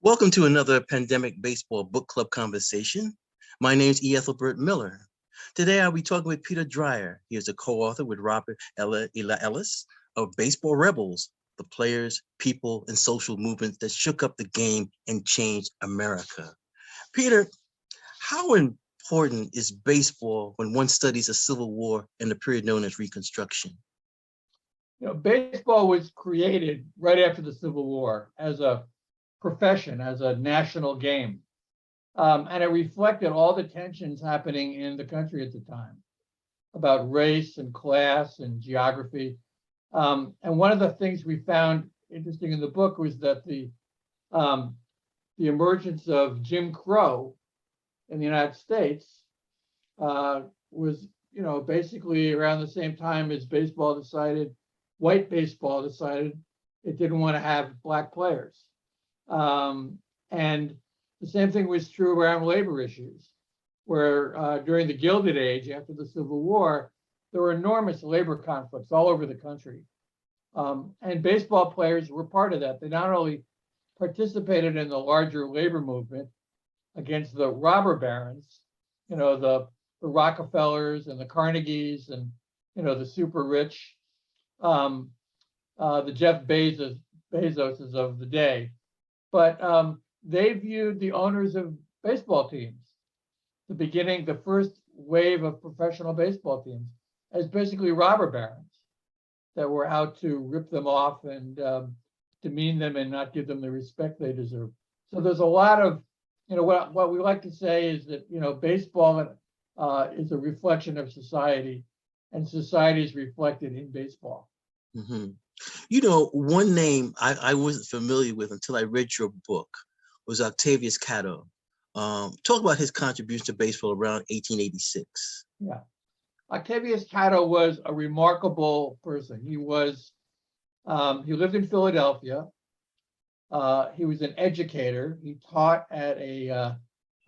Welcome to another Pandemic Baseball Book Club conversation. My name is Ethelbert Miller. Today I'll be talking with Peter Dreier. He is a co-author with Robert Elias of Baseball Rebels, the players, people, and social movements that shook up the game and changed America. Peter, how important is baseball when one studies the Civil War and the period known as Reconstruction? You know, baseball was created right after the Civil War as a profession, as a national game. And it reflected all the tensions happening in the country at the time about race and class and geography. And one of the things we found interesting in the book was that the emergence of Jim Crow in the United States was, you know, basically around the same time as white baseball decided it didn't want to have black players. And the same thing was true around labor issues, where during the Gilded Age, after the Civil War, there were enormous labor conflicts all over the country. And baseball players were part of that. They not only participated in the larger labor movement against the robber barons, you know, the Rockefellers and the Carnegies and, you know, the super rich, the Jeff Bezoses of the day. But they viewed the owners of baseball teams, the first wave of professional baseball teams, as basically robber barons that were out to rip them off and demean them and not give them the respect they deserve. So there's a lot of, you know, what we like to say is that, you know, baseball is a reflection of society, and society is reflected in baseball. Mm-hmm. You know, one name I wasn't familiar with until I read your book was Octavius Catto. Talk about his contribution to baseball around 1886. Yeah, Octavius Catto was a remarkable person. He lived in Philadelphia. He was an educator. He taught at a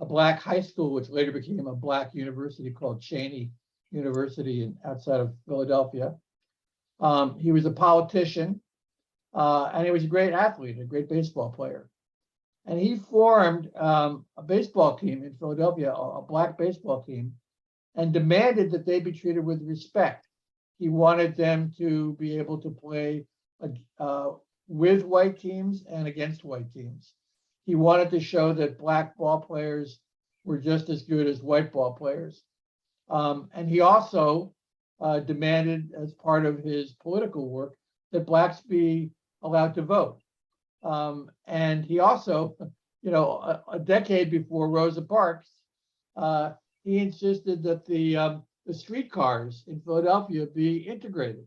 black high school, which later became a black university called Cheney University outside of Philadelphia. He was a politician, and he was a great athlete, a great baseball player. And he formed a baseball team in Philadelphia, a black baseball team, and demanded that they be treated with respect. He wanted them to be able to play with white teams and against white teams. He wanted to show that black ball players were just as good as white ball players. And he also demanded, as part of his political work, that blacks be allowed to vote. And he also, you know, a decade before Rosa Parks, he insisted that the streetcars in Philadelphia be integrated.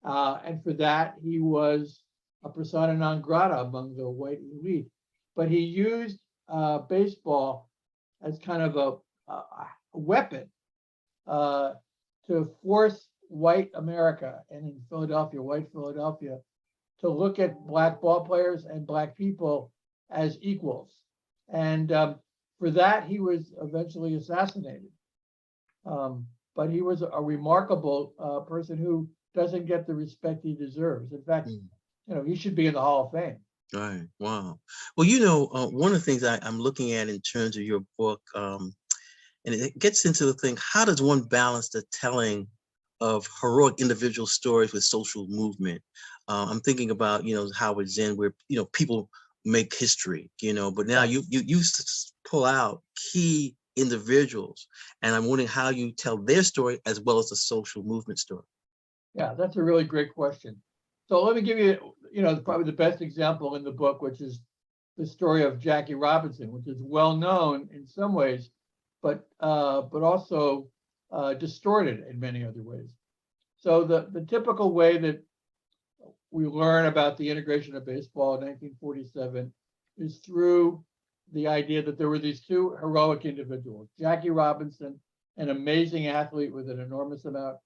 And for that, he was a persona non grata among the white elite. But he used baseball as kind of a weapon to force white America, and in Philadelphia, white Philadelphia, to look at black ball players and black people as equals. And for that, he was eventually assassinated. But he was a remarkable person who doesn't get the respect he deserves. In fact, you know, he should be in the Hall of Fame. Right. Wow. Well, you know, one of the things I'm looking at in terms of your book, and it gets into the thing, how does one balance the telling of heroic individual stories with social movement? I'm thinking about, you know, Howard Zinn, where, you know, people make history, you know, but now you pull out key individuals, and I'm wondering how you tell their story as well as the social movement story. Yeah, that's a really great question. So let me give you, you know, probably the best example in the book, which is the story of Jackie Robinson, which is well known in some ways, but also distorted in many other ways. So the typical way that we learn about the integration of baseball in 1947 is through the idea that there were these two heroic individuals. Jackie Robinson, an amazing athlete with an enormous amount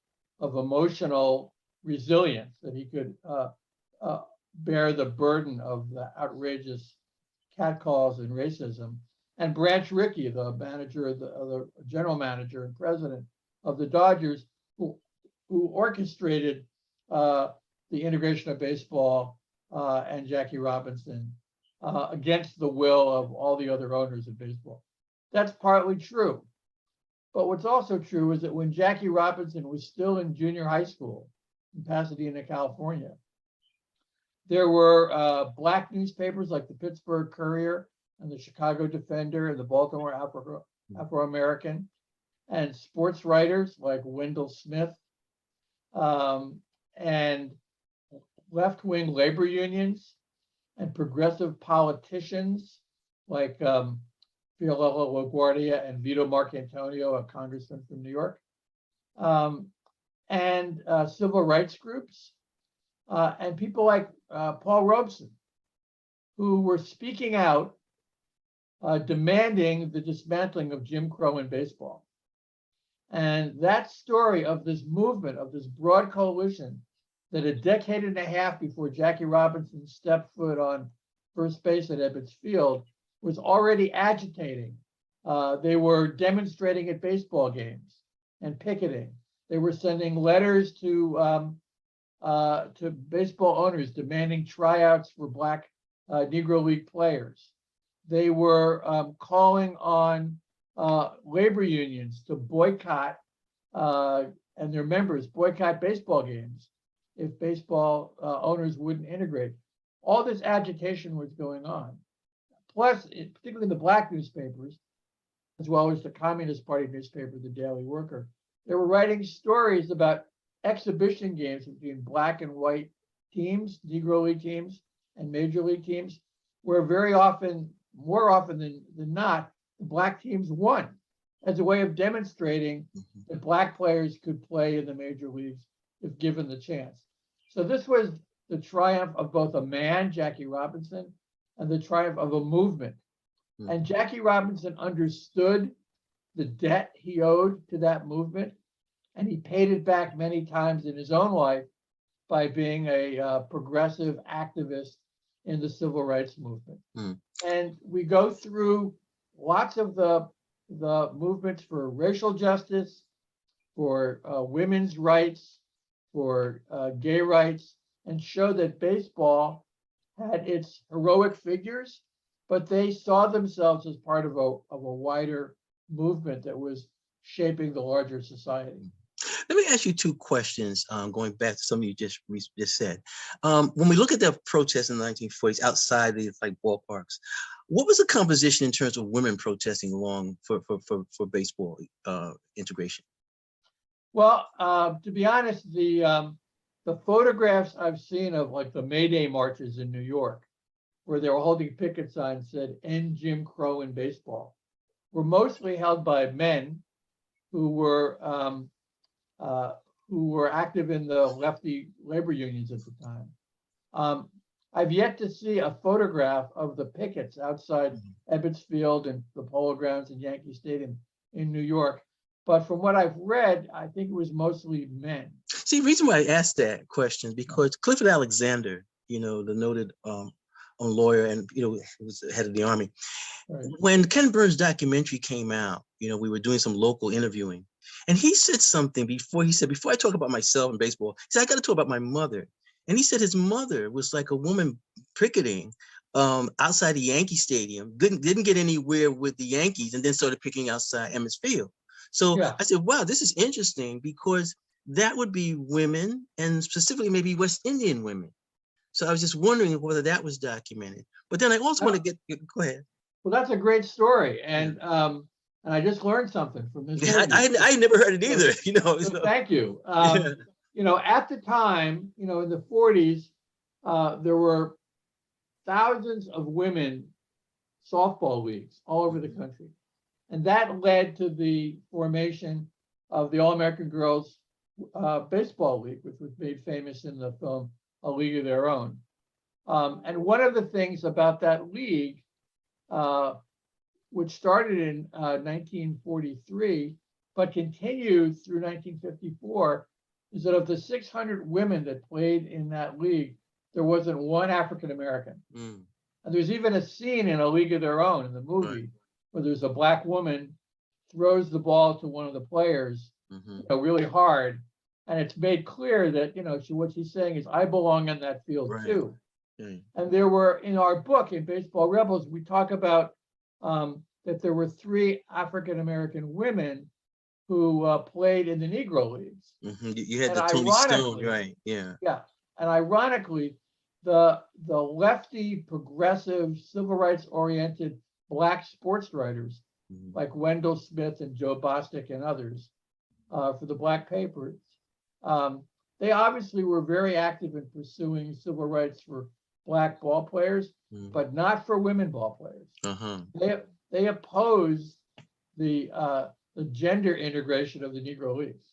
of emotional resilience, that he could bear the burden of the outrageous catcalls and racism. And Branch Rickey, the manager, the general manager and president of the Dodgers, who who orchestrated the integration of baseball and Jackie Robinson against the will of all the other owners of baseball. That's partly true. But what's also true is that when Jackie Robinson was still in junior high school in Pasadena, California, there were black newspapers like the Pittsburgh Courier and the Chicago Defender and the Baltimore Afro-American, and sports writers like Wendell Smith, and left-wing labor unions and progressive politicians like Fiorello LaGuardia and Vito Marcantonio, a congressman from New York, and civil rights groups, and people like Paul Robeson, who were speaking out, demanding the dismantling of Jim Crow in baseball. And that story of this movement, of this broad coalition, that a decade and a half before Jackie Robinson stepped foot on first base at Ebbets Field, was already agitating. They were demonstrating at baseball games and picketing. They were sending letters to baseball owners demanding tryouts for Black Negro League players. They were calling on labor unions to boycott and their members boycott baseball games if baseball owners wouldn't integrate. All this agitation was going on. Plus, particularly in the black newspapers, as well as the Communist Party newspaper, the Daily Worker, they were writing stories about exhibition games between black and white teams, Negro League teams, and Major League teams, where very often, more often than not, the black teams won as a way of demonstrating that black players could play in the major leagues if given the chance. So this was the triumph of both a man, Jackie Robinson, and the triumph of a movement. And Jackie Robinson understood the debt he owed to that movement, and he paid it back many times in his own life by being a progressive activist in the civil rights movement. And we go through lots of the movements for racial justice, for women's rights, for gay rights, and show that baseball had its heroic figures, but they saw themselves as part of a wider movement that was shaping the larger society. Let me ask you two questions, going back to something you just said. When we look at the protests in the 1940s outside the ballparks, what was the composition in terms of women protesting along for baseball integration? Well, to be honest, the photographs I've seen of the May Day marches in New York, where they were holding picket signs that said "End Jim Crow in Baseball," were mostly held by men who were active in the lefty labor unions at the time. I've yet to see a photograph of the pickets outside Ebbets Field and the Polo Grounds and Yankee Stadium in New York. But from what I've read, I think it was mostly men. See, the reason why I asked that question is because Clifford Alexander, the noted lawyer and, was the head of the Army. Right. When Ken Burns' documentary came out, we were doing some local interviewing, and he said something before. He said, before I talk about myself and baseball, he said, I got to talk about my mother. And he said his mother was like a woman picketing outside the Yankee Stadium, didn't get anywhere with the Yankees, and then started picketing outside Ebbets Field. So yeah. I said, wow, this is interesting, because that would be women, and specifically maybe West Indian women. So I was just wondering whether that was documented. But then I also want to go ahead. Well, that's a great story. And I just learned something from this. I never heard it either, So thank you. At the time, in the 40s, there were thousands of women softball leagues all over the country. And that led to the formation of the All-American Girls Baseball League, which was made famous in the film A League of Their Own. And one of the things about that league, which started in 1943, but continued through 1954, is that of the 600 women that played in that league, there wasn't one African American. And there's even a scene in A League of Their Own in the movie where there's a black woman throws the ball to one of the players really hard, And it's made clear that, what she's saying is, I belong in that field Right. too. Mm. And there were, in our book, in Baseball Rebels, we talk about that there were 3 African-American women who played in the Negro Leagues. You had And the Toni Stone, ironically, right? Yeah. yeah, and ironically, the lefty, progressive, civil rights oriented Black sports writers like Wendell Smith and Joe Bostic and others for the Black papers, they obviously were very active in pursuing civil rights for Black ball players, but not for women ball players. They opposed the gender integration of the Negro Leagues.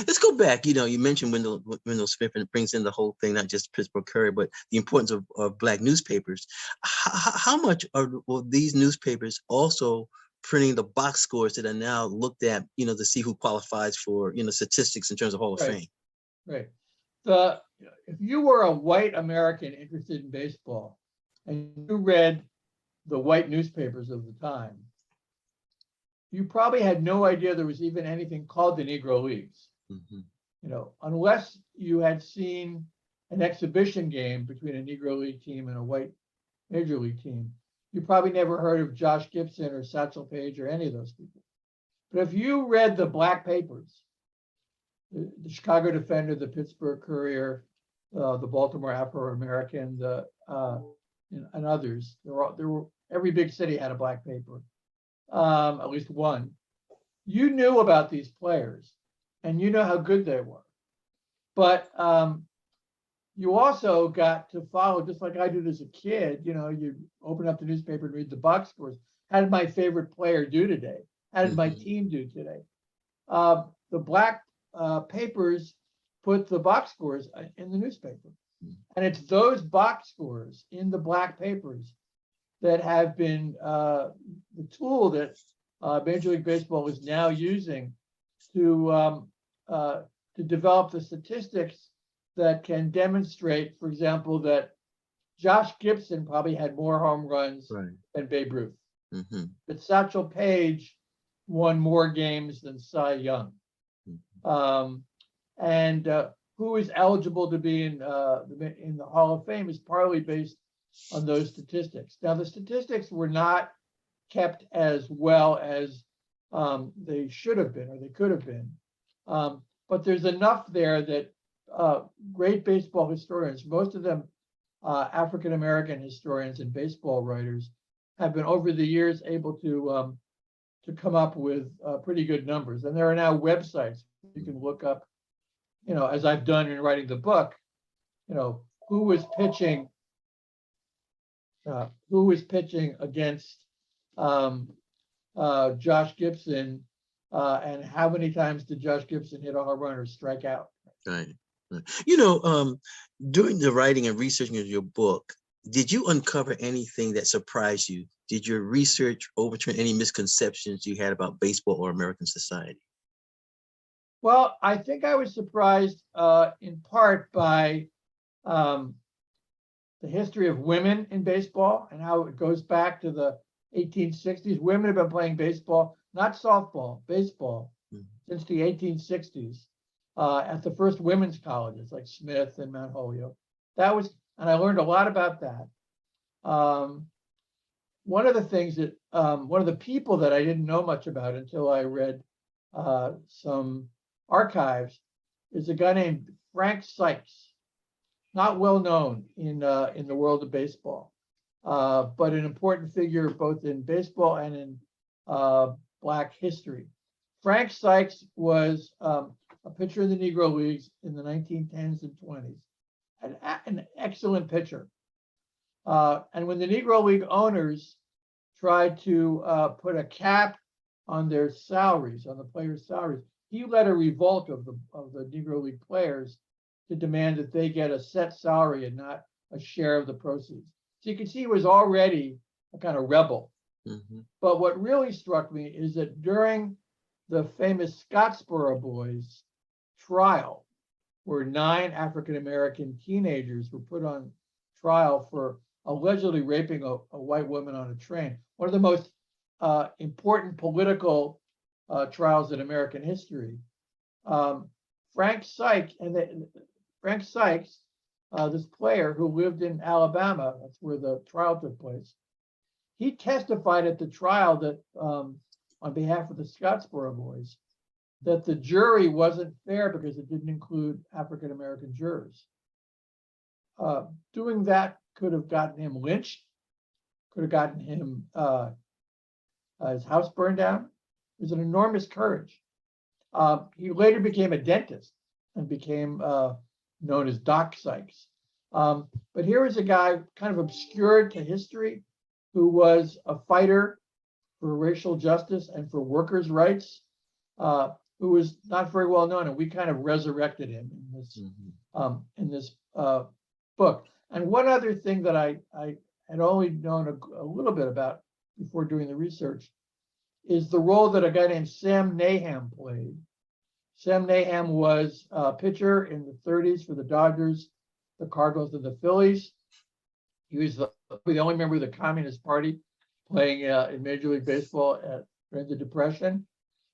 Let's go back. You mentioned Wendell Smith, and it brings in the whole thing, not just Pittsburgh Courier, but the importance of Black newspapers. How much are these newspapers also printing the box scores that are now looked at, to see who qualifies for, statistics in terms of Hall of Fame? Right. If you were a white American interested in baseball and you read the white newspapers of the time, you probably had no idea there was even anything called the Negro Leagues. Unless you had seen an exhibition game between a Negro League team and a white Major League team, you probably never heard of Josh Gibson or Satchel Paige or any of those people. But if you read the Black papers, the Chicago Defender, the Pittsburgh Courier, the Baltimore Afro-American, and others, every big city had a Black paper. At least one. You knew about these players and you know how good they were. But you also got to follow, just like I did as a kid, you open up the newspaper and read the box scores. How did my favorite player do today? How did my team do today? The Black papers put the box scores in the newspaper. And it's those box scores in the Black papers that have been the tool that Major League Baseball is now using to develop the statistics that can demonstrate, for example, that Josh Gibson probably had more home runs than Babe Ruth. That Satchel Paige won more games than Cy Young. And who is eligible to be in the Hall of Fame is partly based on those statistics. Now, the statistics were not kept as well as they should have been or they could have been. But there's enough there that great baseball historians, most of them African-American historians and baseball writers, have been over the years able to come up with pretty good numbers. And there are now websites you can look up, as I've done in writing the book, who was pitching against Josh Gibson, and how many times did Josh Gibson hit a home run or strike out? Right. During the writing and researching of your book, did you uncover anything that surprised you? Did your research overturn any misconceptions you had about baseball or American society? Well, I think I was surprised in part by the history of women in baseball and how it goes back to the 1860s. Women have been playing baseball, not softball, baseball, since the 1860s at the first women's colleges like Smith and Mount Holyoke. And I learned a lot about that. One of the things that, one of the people that I didn't know much about until I read some archives is a guy named Frank Sykes. Not well known in the world of baseball, but an important figure both in baseball and in Black history. Frank Sykes was a pitcher in the Negro Leagues in the 1910s and 20s, an excellent pitcher. And when the Negro League owners tried to put a cap on their salaries, on the players' salaries, he led a revolt of the Negro League players to demand that they get a set salary and not a share of the proceeds. So you can see he was already a kind of rebel. But what really struck me is that during the famous Scottsboro Boys trial, where 9 African-American teenagers were put on trial for allegedly raping a white woman on a train, one of the most important political trials in American history, Frank Sykes, this player who lived in Alabama, that's where the trial took place, he testified at the trial that on behalf of the Scottsboro boys, that the jury wasn't fair because it didn't include African-American jurors. Doing that could have gotten him lynched, could have gotten him his house burned down. It was an enormous courage. He later became a dentist and became known as Doc Sykes. But here is a guy kind of obscured to history who was a fighter for racial justice and for workers' rights, who was not very well known, and we kind of resurrected him in this book. And one other thing that I had only known a little bit about before doing the research is the role that a guy named Sam Nahem played. Sam Nahem was a pitcher in the 30s for the Dodgers, the Cardinals, and the Phillies. He was the only member of the Communist Party playing in Major League Baseball during the Depression.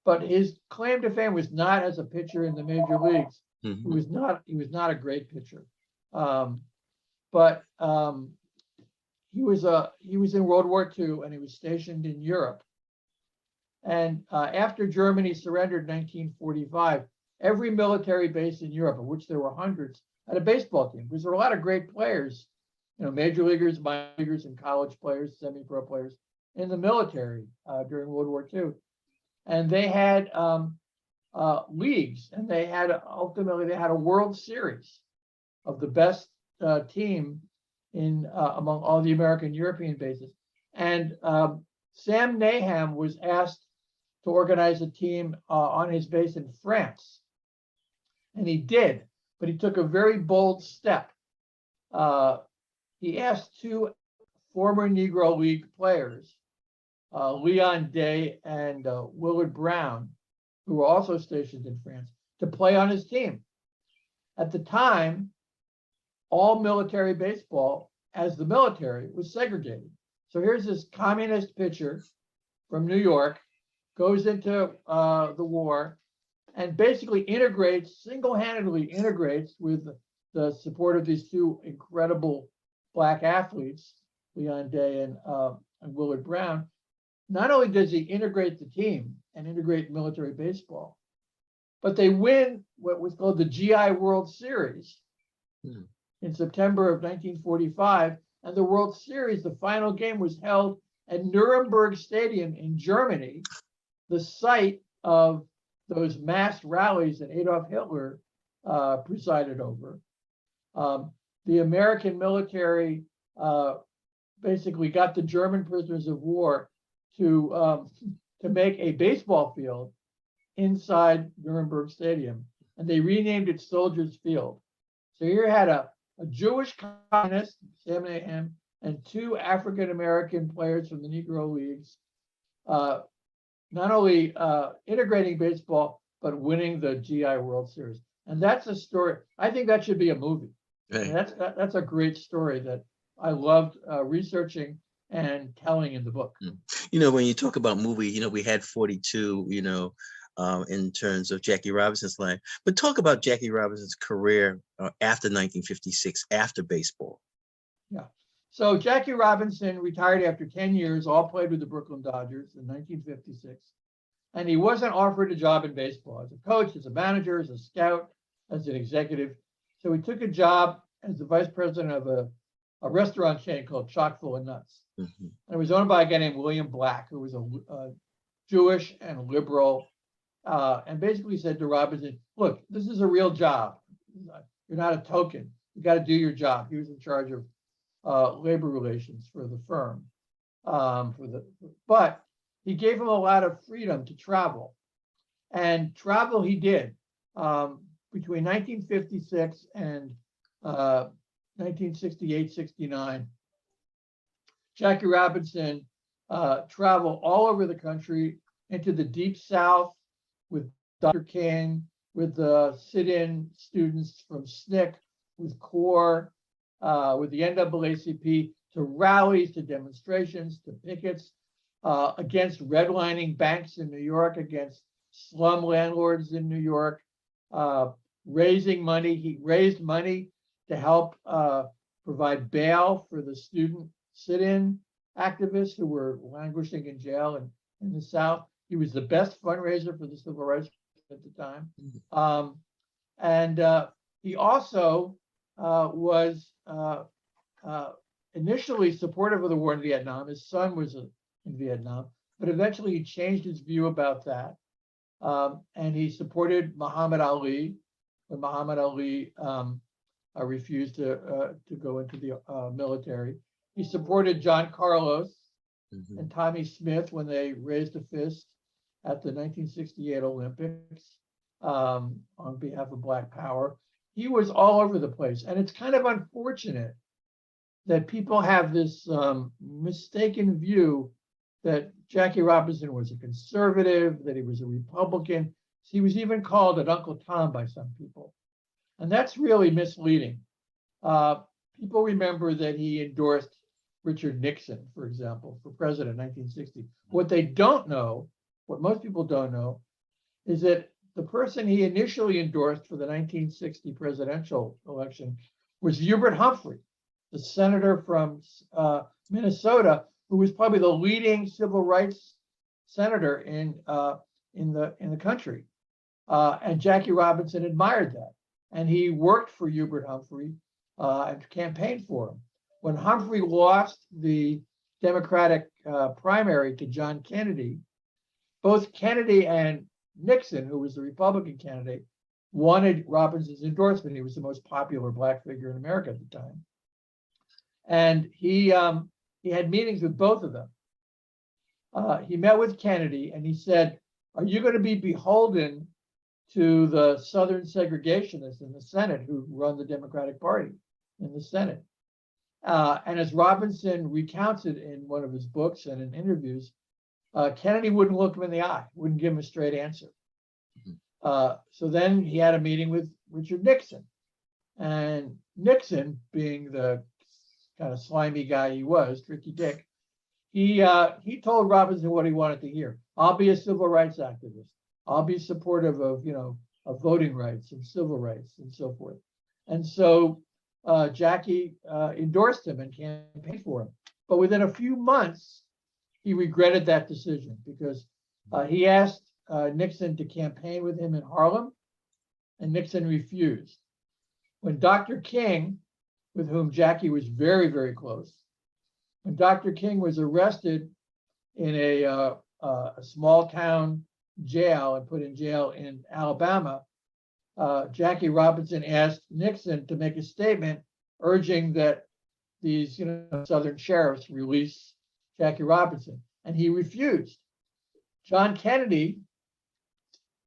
But his claim to fame was not as a pitcher in the major leagues. He was not a great pitcher. But he was in World War II, and he was stationed in Europe. And after Germany surrendered in 1945, every military base in Europe, of which there were hundreds, had a baseball team, because there were a lot of great players, major leaguers, minor leaguers, and college players, semi-pro players in the military during World War II. And they had leagues, and ultimately they had a World Series of the best team among all the American European bases. And Sam Nahem was asked to organize a team on his base in France. And he did, but he took a very bold step. He asked two former Negro League players, Leon Day and Willard Brown, who were also stationed in France, to play on his team. At the time, all military baseball, as the military, was segregated. So here's this communist pitcher from New York, goes into the war, and basically single-handedly integrates with the support of these two incredible Black athletes, Leon Day and Willard Brown. Not only does he integrate the team and integrate military baseball, but they win what was called the GI World Series in September of 1945. And the World Series, the final game, was held at Nuremberg Stadium in Germany, the site of those mass rallies that Adolf Hitler presided over. The American military basically got the German prisoners of war to make a baseball field inside Nuremberg Stadium, and they renamed it Soldiers Field. So here had a Jewish communist, Sam Nahem, and two African-American players from the Negro Leagues, not only integrating baseball, but winning the GI World Series. And that's a story. I think that should be a movie. Right. That's a great story that I loved researching and telling in the book. When you talk about movie, we had 42, in terms of Jackie Robinson's life. But talk about Jackie Robinson's career after 1956, after baseball. Yeah. So Jackie Robinson retired after 10 years, all played with the Brooklyn Dodgers in 1956. And he wasn't offered a job in baseball as a coach, as a manager, as a scout, as an executive. So he took a job as the vice president of a restaurant chain called Chock full of Nuts. And it was owned by a guy named William Black, who was a Jewish and liberal, and basically said to Robinson, look, this is a real job. You're not a token. You got to do your job. He was in charge of labor relations for the firm. But he gave him a lot of freedom to travel. And travel he did between 1956 and 1968, 69. Jackie Robinson traveled all over the country, into the Deep South with Dr. King, with the sit-in students from SNCC, with CORE, with the NAACP, to rallies, to demonstrations, to pickets against redlining banks in New York, against slum landlords in New York, raising money. He raised money to help provide bail for the student sit-in activists who were languishing in jail in the South. He was the best fundraiser for the civil rights at the time. And he also was initially supportive of the war in Vietnam. His son was in Vietnam, but eventually he changed his view about that. And he supported Muhammad Ali when Muhammad Ali refused to go into the military. He supported John Carlos and Tommy Smith when they raised a fist at the 1968 Olympics on behalf of Black Power. He was all over the place. And it's kind of unfortunate that people have this mistaken view that Jackie Robinson was a conservative, that he was a Republican. He was even called an Uncle Tom by some people. And that's really misleading. People remember that he endorsed Richard Nixon, for example, for president in 1960. What they don't know, what most people don't know, is that the person he initially endorsed for the 1960 presidential election was Hubert Humphrey, the senator from Minnesota, who was probably the leading civil rights senator in the country. And Jackie Robinson admired that. And he worked for Hubert Humphrey and campaigned for him. When Humphrey lost the Democratic primary to John Kennedy, both Kennedy and Nixon, who was the Republican candidate, wanted Robinson's endorsement. He was the most popular Black figure in America at the time. And he had meetings with both of them. He met with Kennedy and he said, "Are you going to be beholden to the Southern segregationists in the Senate who run the Democratic Party in the Senate?" And as Robinson recounts it in one of his books and in interviews, Kennedy wouldn't look him in the eye, wouldn't give him a straight answer. So then he had a meeting with Richard Nixon. And Nixon, being the kind of slimy guy he was, Tricky Dick, he told Robinson what he wanted to hear. "I'll be a civil rights activist. I'll be supportive of voting rights and civil rights and so forth." And so Jackie endorsed him and campaigned for him. But within a few months, he regretted that decision because he asked Nixon to campaign with him in Harlem, and Nixon refused. When Dr. King, with whom Jackie was very, very close, when Dr. King was arrested in a small town jail and put in jail in Alabama, Jackie Robinson asked Nixon to make a statement urging that these Southern sheriffs release Jackie Robinson, and he refused. John Kennedy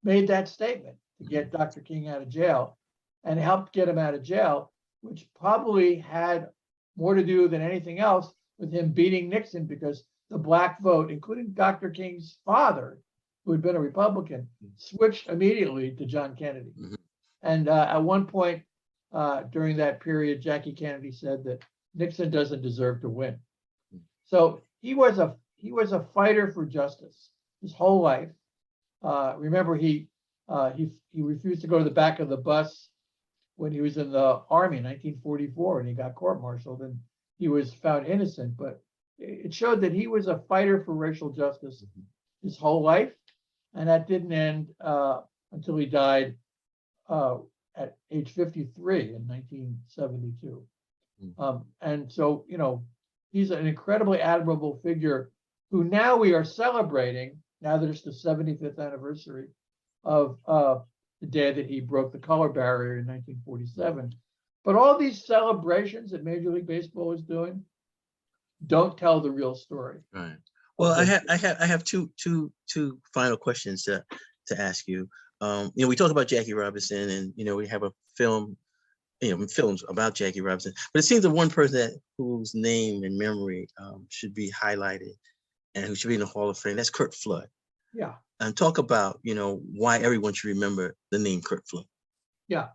made that statement to get Dr. King out of jail and helped get him out of jail, which probably had more to do than anything else with him beating Nixon, because the Black vote, including Dr. King's father, who had been a Republican, switched immediately to John Kennedy. And at one point during that period, Jackie Kennedy said that Nixon doesn't deserve to win. So he was a fighter for justice his whole life. Remember, he refused to go to the back of the bus when he was in the Army in 1944, and he got court-martialed, and he was found innocent. But it showed that he was a fighter for racial justice his whole life, and that didn't end until he died at age 53 in 1972. And so, he's an incredibly admirable figure who now we are celebrating, now that it's the 75th anniversary of the day that he broke the color barrier in 1947. But all these celebrations that Major League Baseball is doing don't tell the real story. Right. Well, I have two final questions to ask you. We talk about Jackie Robinson, and we have a film, films about Jackie Robinson. But it seems that one person whose name and memory should be highlighted and who should be in the Hall of Fame, that's Curt Flood. Yeah. And talk about why everyone should remember the name Curt Flood. Yeah,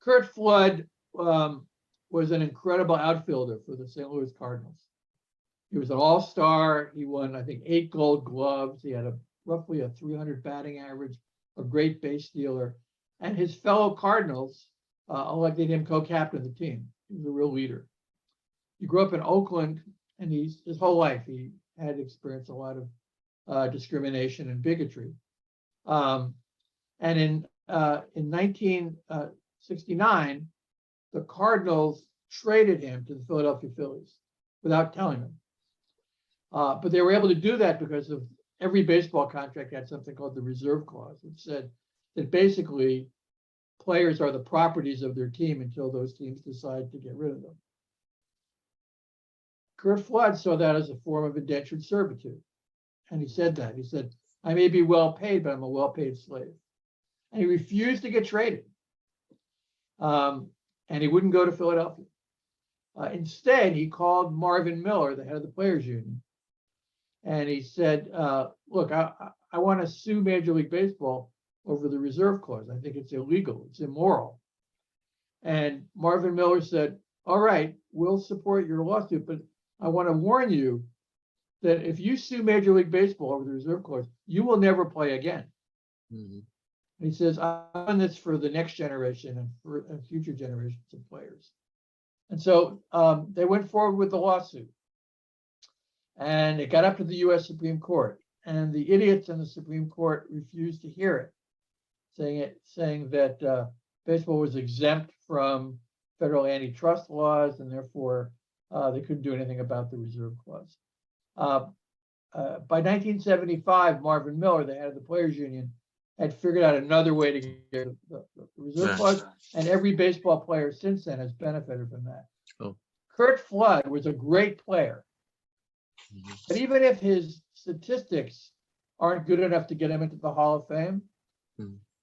Curt Flood was an incredible outfielder for the St. Louis Cardinals. He was an all-star. He won, I think, 8 Gold Gloves. He had roughly a 300 batting average, a great base stealer. And his fellow Cardinals elected him co-captain of the team. He was a real leader. He grew up in Oakland, and his whole life he had experienced a lot of discrimination and bigotry. And in 1969, the Cardinals traded him to the Philadelphia Phillies without telling him. But they were able to do that because of every baseball contract had something called the reserve clause, which said that basically players are the properties of their team until those teams decide to get rid of them. Curt Flood saw that as a form of indentured servitude. And he said that. He said, I may be well paid, but I'm a well-paid slave. And he refused to get traded. And he wouldn't go to Philadelphia. Instead, he called Marvin Miller, the head of the Players Union. And he said, look, I want to sue Major League Baseball over the reserve clause. I think it's illegal. It's immoral. And Marvin Miller said, all right, we'll support your lawsuit, but I want to warn you that if you sue Major League Baseball over the reserve clause, you will never play again. Mm-hmm. And he says, I've done this for the next generation and for future generations of players. And so they went forward with the lawsuit. And it got up to the U.S. Supreme Court. And the idiots in the Supreme Court refused to hear it, saying that baseball was exempt from federal antitrust laws, and therefore they couldn't do anything about the reserve clause. By 1975, Marvin Miller, the head of the Players Union, had figured out another way to get the reserve clause, and every baseball player since then has benefited from that. Oh. Curt Flood was a great player, but even if his statistics aren't good enough to get him into the Hall of Fame,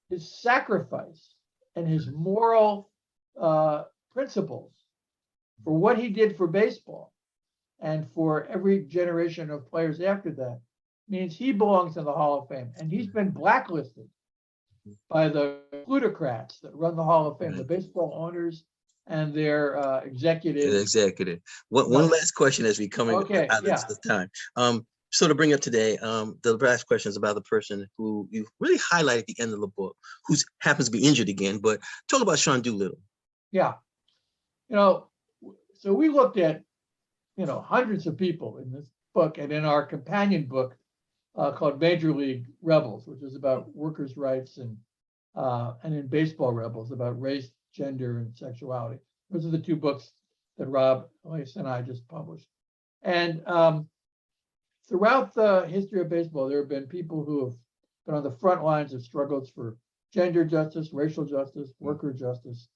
his sacrifice and his moral principles for what he did for baseball and for every generation of players after that means he belongs in the Hall of Fame. And he's been blacklisted by the plutocrats that run the Hall of Fame, the baseball owners and their executives. One last question as we come out of this time. So to bring up today, the last question is about the person who you really highlight at the end of the book, who happens to be injured again, but talk about Sean Doolittle. Yeah. So we looked at, hundreds of people in this book and in our companion book called Major League Rebels, which is about workers' rights, and in Baseball Rebels about race, gender, and sexuality. Those are the two books that Rob, Elias, and I just published. And throughout the history of baseball, there have been people who have been on the front lines of struggles for gender justice, racial justice, worker justice.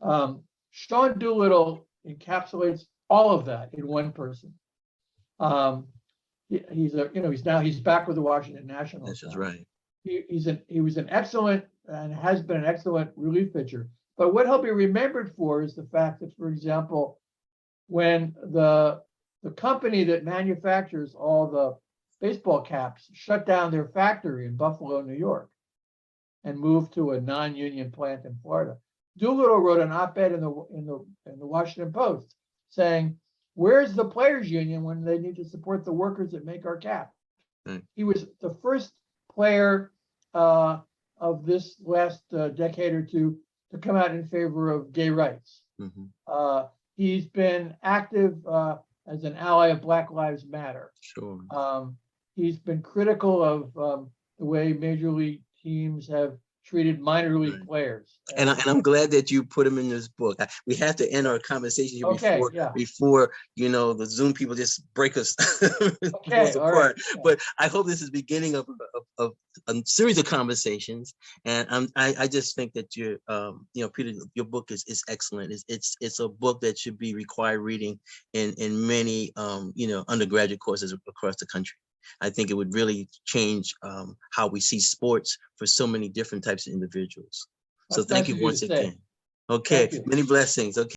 Sean Doolittle encapsulates all of that in one person. He's back with the Washington Nationals. That's right. He was an excellent and has been an excellent relief pitcher. But what he'll be remembered for is the fact that, for example, when the company that manufactures all the baseball caps shut down their factory in Buffalo, New York, and moved to a non-union plant in Florida, Doolittle wrote an op-ed in the Washington Post saying, "Where's the players' union when they need to support the workers that make our cap?" He was the first player of this last decade or two to come out in favor of gay rights. He's been active as an ally of Black Lives Matter. Sure. He's been critical of the way major league teams have treated minor league players. And I'm glad that you put him in this book. We have to end our conversation here before the Zoom people just break us apart. Right. But I hope this is the beginning of a series of conversations. And I just think that Peter, your book is excellent. It's a book that should be required reading in many undergraduate courses across the country. I think it would really change how we see sports for so many different types of individuals. So thank you once again. Okay, many blessings. Okay.